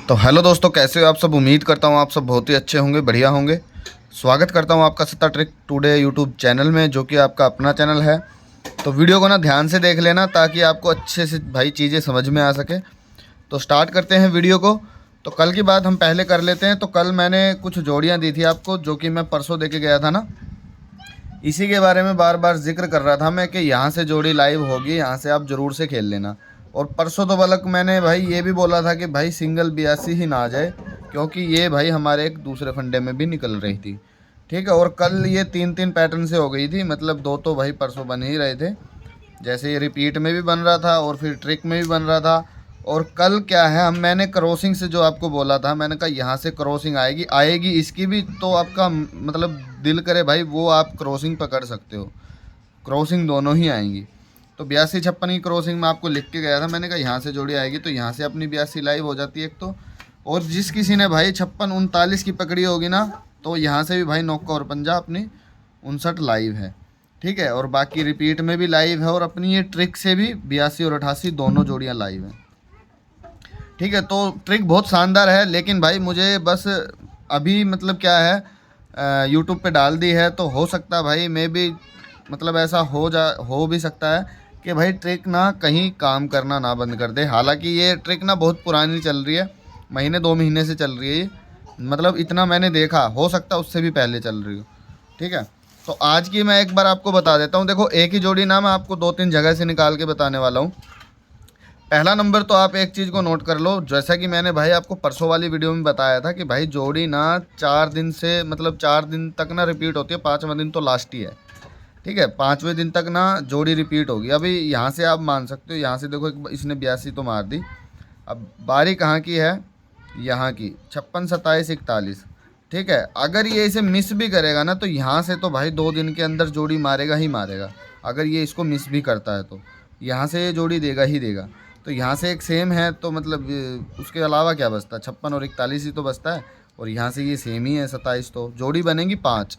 तो हेलो दोस्तों, कैसे हो आप सब। उम्मीद करता हूँ आप सब बहुत ही अच्छे होंगे, बढ़िया होंगे। स्वागत करता हूँ आपका सत्ता ट्रिक टुडे यूट्यूब चैनल में, जो कि आपका अपना चैनल है। तो वीडियो को ना ध्यान से देख लेना ताकि आपको अच्छे से भाई चीज़ें समझ में आ सके। तो स्टार्ट करते हैं वीडियो को। तो कल की बात हम पहले कर लेते हैं। तो कल मैंने कुछ जोड़ियाँ दी थी आपको, जो कि मैं परसों दे के गया था ना, इसी के बारे में बार बार जिक्र कर रहा था मैं कि यहाँ से जोड़ी लाइव होगी, यहाँ से आप ज़रूर से खेल लेना। और परसों तो बल्कि मैंने भाई ये भी बोला था कि भाई सिंगल 82 ही ना आ जाए, क्योंकि ये भाई हमारे एक दूसरे फंडे में भी निकल रही थी। ठीक है। और कल ये तीन तीन पैटर्न से हो गई थी, मतलब दो तो भाई परसों बन ही रहे थे। जैसे ये रिपीट में भी बन रहा था और फिर ट्रिक में भी बन रहा था। और कल क्या है, मैंने क्रॉसिंग से जो आपको बोला था, मैंने कहा यहाँ से क्रॉसिंग आएगी आएगी इसकी भी, तो आपका मतलब दिल करे भाई वो आप क्रॉसिंग पकड़ सकते हो। क्रॉसिंग दोनों ही आएंगी। तो 82-56 की क्रॉसिंग में आपको लिख के गया था, मैंने कहा यहाँ से जोड़ी आएगी तो यहाँ से अपनी 82 लाइव हो जाती है एक तो। और जिस किसी ने भाई 56-39 की पकड़ी होगी ना, तो यहाँ से भी भाई नौका और पंजा अपनी 59 लाइव है। ठीक है। और बाकी रिपीट में भी लाइव है, और अपनी ये ट्रिक से भी 82 और 88 दोनों जोड़ियाँ लाइव हैं। ठीक है। तो ट्रिक बहुत शानदार है, लेकिन भाई मुझे बस अभी मतलब क्या है, यूट्यूब पे डाल दी है, तो हो सकता है भाई मैं भी मतलब ऐसा हो भी सकता है कि भाई ट्रिक ना कहीं काम करना ना बंद कर दे। हालांकि ये ट्रिक ना बहुत पुरानी चल रही है, महीने 2 महीने से चल रही है ये, मतलब इतना मैंने देखा, हो सकता है उससे भी पहले चल रही हो। ठीक है। तो आज की मैं एक बार आपको बता देता हूँ। देखो, एक ही जोड़ी ना मैं आपको 2-3 जगह से निकाल के बताने वाला हूँ। पहला नंबर तो आप एक चीज़ को नोट कर लो, जैसा कि मैंने भाई आपको परसों वाली वीडियो में बताया था कि भाई जोड़ी ना 4 दिन से मतलब 4 दिन तक ना रिपीट होती है, 5वां दिन तो लास्ट ही है। ठीक है। 5वें दिन तक ना जोड़ी रिपीट होगी। अभी यहाँ से आप मान सकते हो, यहाँ से देखो इसने 82 तो मार दी। अब बारी कहाँ की है, यहाँ की 56, 27, 41। ठीक है। अगर ये इसे मिस भी करेगा ना, तो यहाँ से तो भाई 2 दिन के अंदर जोड़ी मारेगा ही मारेगा। अगर ये इसको मिस भी करता है तो यहाँ से ये जोड़ी देगा ही देगा। तो यहाँ से एक सेम है, तो मतलब उसके अलावा क्या बचता है, 56 और 41 ही तो बचता है। और यहाँ से ये सेम ही है 27, तो जोड़ी बनेगी 5।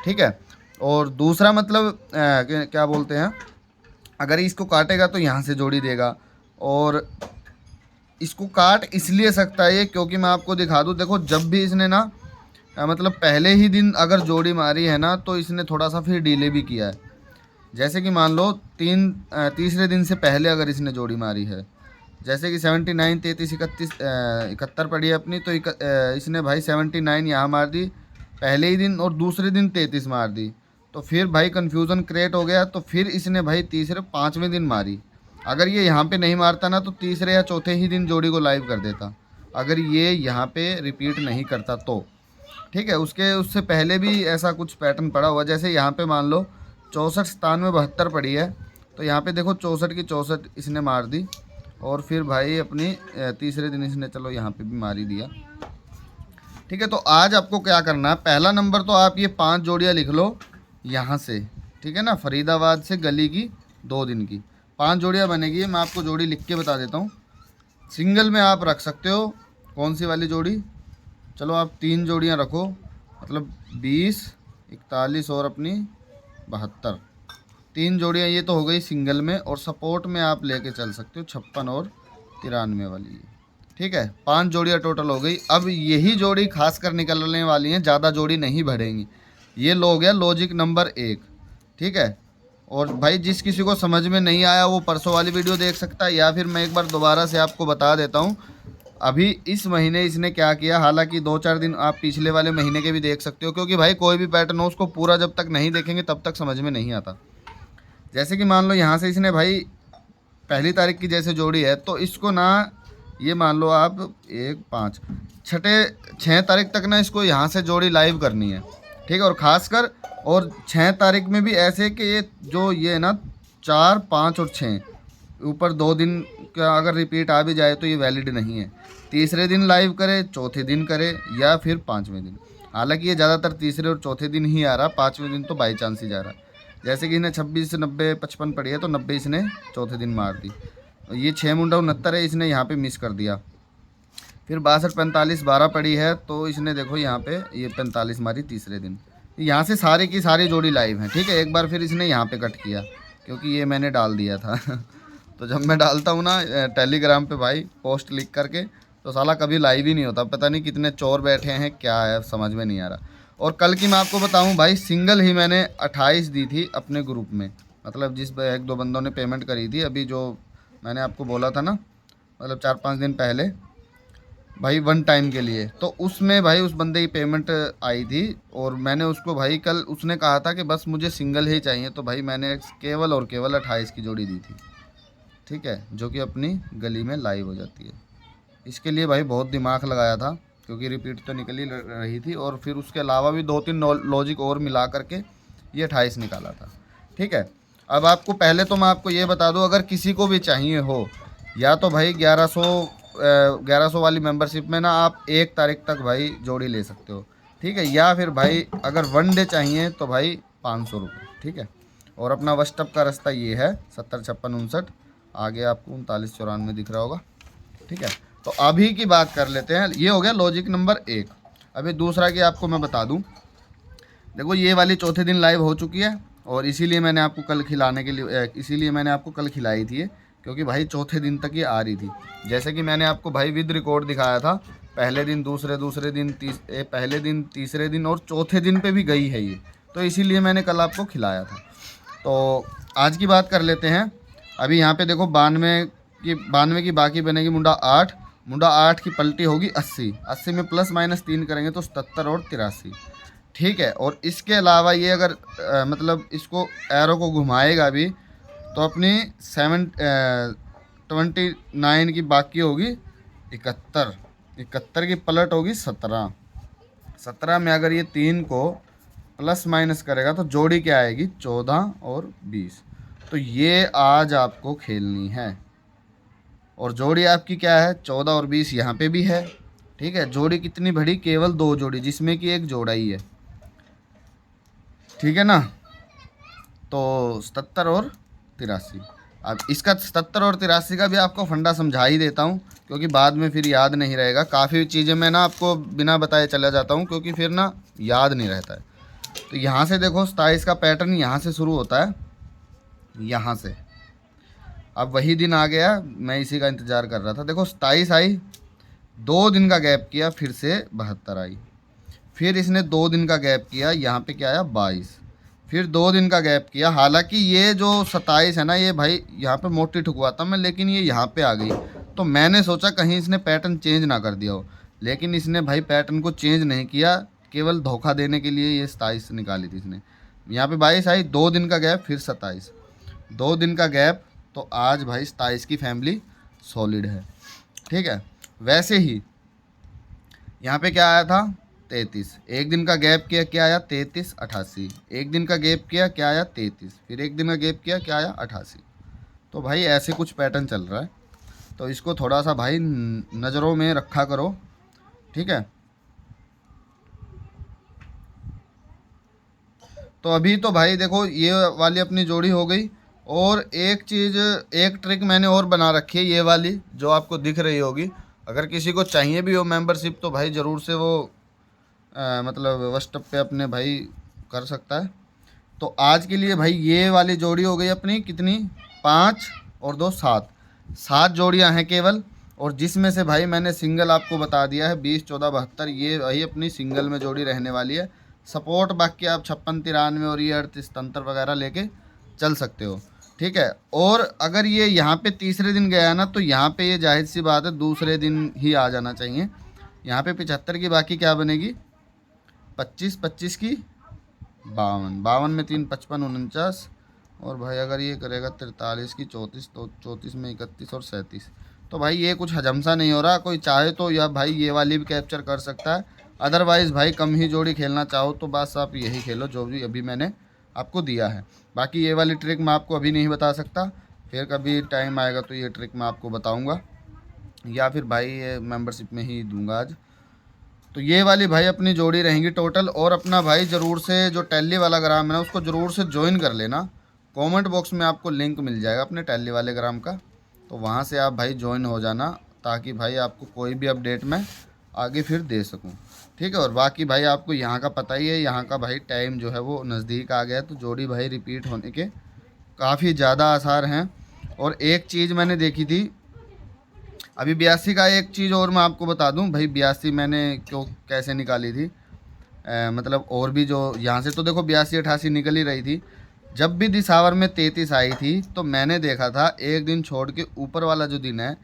ठीक है। और दूसरा मतलब क्या बोलते हैं, अगर इसको काटेगा तो यहाँ से जोड़ी देगा। और इसको काट इसलिए सकता है ये, क्योंकि मैं आपको दिखा दूँ, देखो जब भी इसने ना मतलब पहले ही दिन अगर जोड़ी मारी है ना, तो इसने थोड़ा सा फिर डिले भी किया है। जैसे कि मान लो तीसरे दिन से पहले अगर इसने जोड़ी मारी है, जैसे कि 79, 33, 31, 71 पड़ी है अपनी, तो इसने भाई 79 यहाँ मार दी पहले ही दिन, और दूसरे दिन 33 मार दी। तो फिर भाई कन्फ्यूज़न क्रिएट हो गया, तो फिर इसने भाई 5वें दिन मारी। अगर ये यहाँ पे नहीं मारता ना, तो तीसरे या चौथे ही दिन जोड़ी को लाइव कर देता, अगर ये यहाँ पे रिपीट नहीं करता तो। ठीक है। उससे पहले भी ऐसा कुछ पैटर्न पड़ा हुआ, जैसे यहाँ पे मान लो 64, 97, 72 पड़ी है, तो यहाँ पे देखो 64 की 64 इसने मार दी। और फिर भाई अपनी तीसरे दिन इसने चलो यहाँ पे भी मार ही दिया। ठीक है। तो आज आपको क्या करना है, पहला नंबर तो आप ये 5 जोड़ियाँ लिख लो यहाँ से। ठीक है ना, फरीदाबाद से गली की 2 दिन की 5 जोड़ियाँ बनेगी। मैं आपको जोड़ी लिख के बता देता हूँ। सिंगल में आप रख सकते हो कौन सी वाली जोड़ी, चलो आप 3 जोड़ियाँ रखो, मतलब 20, 41 और अपनी 72। 3 जोड़ियाँ ये तो हो गई सिंगल में, और सपोर्ट में आप लेके चल सकते हो 56 और 93 वाली। ठीक है। 5 जोड़ियाँ टोटल हो गई। अब यही जोड़ी खास कर निकलने वाली हैं, ज़्यादा जोड़ी नहीं बढ़ेंगी। ये लो गया लॉजिक नंबर 1। ठीक है। और भाई जिस किसी को समझ में नहीं आया वो परसों वाली वीडियो देख सकता है, या फिर मैं एक बार दोबारा से आपको बता देता हूँ। अभी इस महीने इसने क्या किया, हालांकि 2-4 दिन आप पिछले वाले महीने के भी देख सकते हो, क्योंकि भाई कोई भी पैटर्न हो उसको पूरा जब तक नहीं देखेंगे तब तक समझ में नहीं आता। जैसे कि मान लो यहाँ से इसने भाई पहली तारीख की जैसे जोड़ी है, तो इसको ना ये मान लो आप 1, 5, 6 तारीख तक ना इसको यहाँ से जोड़ी लाइव करनी है। ठीक है। और ख़ासकर और 6 तारीख में भी ऐसे कि ये ना 4, 5 और 6 ऊपर 2 दिन का अगर रिपीट आ भी जाए तो ये वैलिड नहीं है। तीसरे दिन लाइव करे, चौथे दिन करे, या फिर 5वें दिन। हालांकि ये ज़्यादातर तीसरे और चौथे दिन ही आ रहा, 5वें दिन तो बाई चांस ही जा रहा। जैसे कि इन्हें 26, 90, 55 पड़ी है, तो 90 इसने चौथे दिन मार दी। ये 6 मुंडा 69 है, इसने यहाँ पे मिस कर दिया। फिर 62, 45, 12 पड़ी है, तो इसने देखो यहाँ पे ये 45 मारी तीसरे दिन। यहाँ से सारी की सारी जोड़ी लाइव है। ठीक है। एक बार फिर इसने यहाँ पे कट किया, क्योंकि ये मैंने डाल दिया था तो जब मैं डालता हूँ ना टेलीग्राम पे भाई पोस्ट लिख करके, तो साला कभी लाइव ही नहीं होता। पता नहीं कितने चोर बैठे हैं, क्या है समझ में नहीं आ रहा। और कल की मैं आपको बताऊं भाई, सिंगल ही मैंने 28 दी थी अपने ग्रुप में, मतलब जिस 1-2 बंदों ने पेमेंट करी थी अभी, जो मैंने आपको बोला था ना, मतलब 4-5 दिन पहले भाई, वन टाइम के लिए। तो उसमें भाई उस बंदे की पेमेंट आई थी और मैंने उसको भाई कल, उसने कहा था कि बस मुझे सिंगल ही चाहिए, तो भाई मैंने केवल और केवल 28 की जोड़ी दी थी, ठीक है, जो कि अपनी गली में लाइव हो जाती है। इसके लिए भाई बहुत दिमाग लगाया था, क्योंकि रिपीट तो निकल ही रही थी, और फिर उसके अलावा भी 2-3 लॉजिक और मिला करके ये 28 निकाला था, ठीक है। अब आपको पहले तो मैं आपको ये बता दूं, अगर किसी को भी चाहिए हो, या तो भाई 1100 वाली मेंबरशिप में ना आप 1 तारीख तक भाई जोड़ी ले सकते हो, ठीक है। या फिर भाई अगर 1 डे चाहिए तो भाई 500 रुपये, ठीक है। और अपना व्हाट्सअप का रास्ता ये है 705659, आगे आपको 3994 दिख रहा होगा, ठीक है। तो अभी की बात कर लेते हैं, ये हो गया लॉजिक नंबर 1। अभी दूसरा की आपको मैं बता दूं, देखो ये वाली चौथे दिन लाइव हो चुकी है, और इसीलिए मैंने आपको कल खिलाने के लिए, इसीलिए मैंने आपको कल खिलाई थी ये, क्योंकि भाई चौथे दिन तक ये आ रही थी। जैसे कि मैंने आपको भाई विद रिकॉर्ड दिखाया था, पहले दिन, दूसरे दिन, पहले दिन, तीसरे दिन और चौथे दिन पे भी गई है ये, तो इसीलिए मैंने कल आपको खिलाया था। तो आज की बात कर लेते हैं। अभी यहाँ पे देखो 92 की बाकी बनेगी मुंडा 8, मुंडा 8 की पलटी होगी 80, 80 में प्लस माइनस 3 करेंगे तो 77 और 83, ठीक है। और इसके अलावा ये अगर मतलब इसको एरो को घुमाएगा भी, तो अपनी 29 की बाकी होगी 71, 71 की पलट होगी 17, 17 में अगर ये 3 को प्लस माइनस करेगा तो जोड़ी क्या आएगी 14 और 20। तो ये आज आपको खेलनी है, और जोड़ी आपकी क्या है 14 और 20 यहाँ पे भी है, ठीक है। जोड़ी कितनी बड़ी, केवल 2 जोड़ी, जिसमें कि एक जोड़ा ही है, ठीक है ना। तो 77 और 83। अब इसका 77 और 83 का भी आपको फंडा समझा ही देता हूँ, क्योंकि बाद में फिर याद नहीं रहेगा। काफ़ी चीज़ें मैं ना आपको बिना बताए चला जाता हूँ, क्योंकि फिर ना याद नहीं रहता है। तो यहाँ से देखो 27 का पैटर्न यहाँ से शुरू होता है, यहाँ से। अब वही दिन आ गया, मैं इसी का इंतज़ार कर रहा था। देखो 27 आई, 2 दिन का गैप किया, फिर से 72 आई, फिर इसने 2 दिन का गैप किया, यहाँ पे क्या आया 22, फिर 2 दिन का गैप किया। हालांकि ये जो 27 है ना, ये भाई यहाँ पे मोटी ठुकवाता मैं, लेकिन ये यहाँ पे आ गई, तो मैंने सोचा कहीं इसने पैटर्न चेंज ना कर दिया हो, लेकिन इसने भाई पैटर्न को चेंज नहीं किया, केवल धोखा देने के लिए ये 27 निकाली थी इसने। यहाँ पे 22 आई, 2 दिन का गैप, फिर 27, 2 दिन का गैप, तो आज भाई 27 की फैमिली सॉलिड है, ठीक है। वैसे ही यहाँ पे क्या आया था 33, 1 दिन का गैप किया, क्या आया 33, 88, 1 दिन का गैप किया, क्या आया 33, फिर 1 दिन का गैप किया, क्या आया 88। तो भाई ऐसे कुछ पैटर्न चल रहा है, तो इसको थोड़ा सा भाई नज़रों में रखा करो, ठीक है। तो अभी तो भाई देखो ये वाली अपनी जोड़ी हो गई, और एक चीज़, एक ट्रिक मैंने और बना रखी है, ये वाली जो आपको दिख रही होगी। अगर किसी को चाहिए भी हो मेंबरशिप, तो भाई ज़रूर से वो मतलब व्हाट्सएप पे अपने भाई कर सकता है। तो आज के लिए भाई ये वाली जोड़ी हो गई अपनी कितनी, 5 और 2 7, 7 जोड़ियां हैं केवल, और जिसमें से भाई मैंने सिंगल आपको बता दिया है 20, 14, 72, ये वही अपनी सिंगल में जोड़ी रहने वाली है। सपोर्ट बाकी आप 56, 93 और ये 38 तंत्र वगैरह लेके चल सकते हो, ठीक है। और अगर ये यहाँ पे तीसरे दिन गया ना, तो यहाँ पे ये जाहिर सी बात है दूसरे दिन ही आ जाना चाहिए। यहाँ पे 75 की बाकी क्या बनेगी 25, 25 की 52, 52 में 3 55, 49, और भाई अगर ये करेगा 43 की 34, तो 34 में 31 और 37। तो भाई ये कुछ हजम सा नहीं हो रहा। कोई चाहे तो या भाई ये वाली भी कैप्चर कर सकता है, अदरवाइज़ भाई कम ही जोड़ी खेलना चाहो तो बस आप यही खेलो जो भी अभी मैंने आपको दिया है। बाकी ये वाली ट्रिक मैं आपको अभी नहीं बता सकता, फिर कभी टाइम आएगा तो ये ट्रिक मैं आपको बताऊँगा, या फिर भाई ये मेम्बरशिप में ही दूँगा आज। तो ये वाली भाई अपनी जोड़ी रहेंगी टोटल। और अपना भाई ज़रूर से जो टैली वाला ग्राम है ना, उसको ज़रूर से ज्वाइन कर लेना। कमेंट बॉक्स में आपको लिंक मिल जाएगा अपने टैली वाले ग्राम का, तो वहाँ से आप भाई ज्वाइन हो जाना, ताकि भाई आपको कोई भी अपडेट मैं आगे फिर दे सकूँ, ठीक है। और बाकी भाई आपको यहाँ का पता ही है, यहाँ का भाई टाइम जो है वो नज़दीक आ गया है, तो जोड़ी भाई रिपीट होने के काफ़ी ज़्यादा आसार हैं। और एक चीज़ मैंने देखी थी अभी 82 का एक चीज़ और मैं आपको बता दूं भाई, 82 मैंने क्यों कैसे निकाली थी, मतलब और भी जो यहाँ से तो देखो 82 88 निकल ही रही थी। जब भी दिसावर में 33 आई थी तो मैंने देखा था एक दिन छोड़ के ऊपर वाला जो दिन है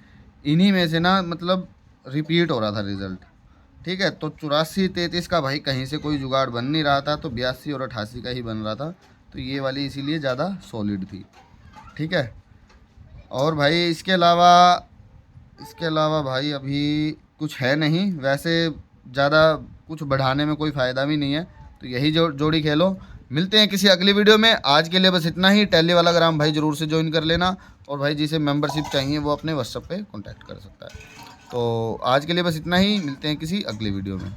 इन्हीं में से ना मतलब रिपीट हो रहा था रिज़ल्ट। ठीक है, तो 84 33 का भाई कहीं से कोई जुगाड़ बन नहीं रहा था, तो 82 और 88 का ही बन रहा था। तो ये वाली इसीलिए ज़्यादा सॉलिड थी। ठीक है, और भाई इसके अलावा भाई अभी कुछ है नहीं, वैसे ज़्यादा कुछ बढ़ाने में कोई फ़ायदा भी नहीं है, तो यही जोड़ी खेलो। मिलते हैं किसी अगली वीडियो में, आज के लिए बस इतना ही। टैली वाला ग्राम भाई ज़रूर से ज्वाइन कर लेना, और भाई जिसे मेंबरशिप चाहिए वो अपने व्हाट्सएप पे कांटेक्ट कर सकता है। तो आज के लिए बस इतना ही, मिलते हैं किसी अगली वीडियो में।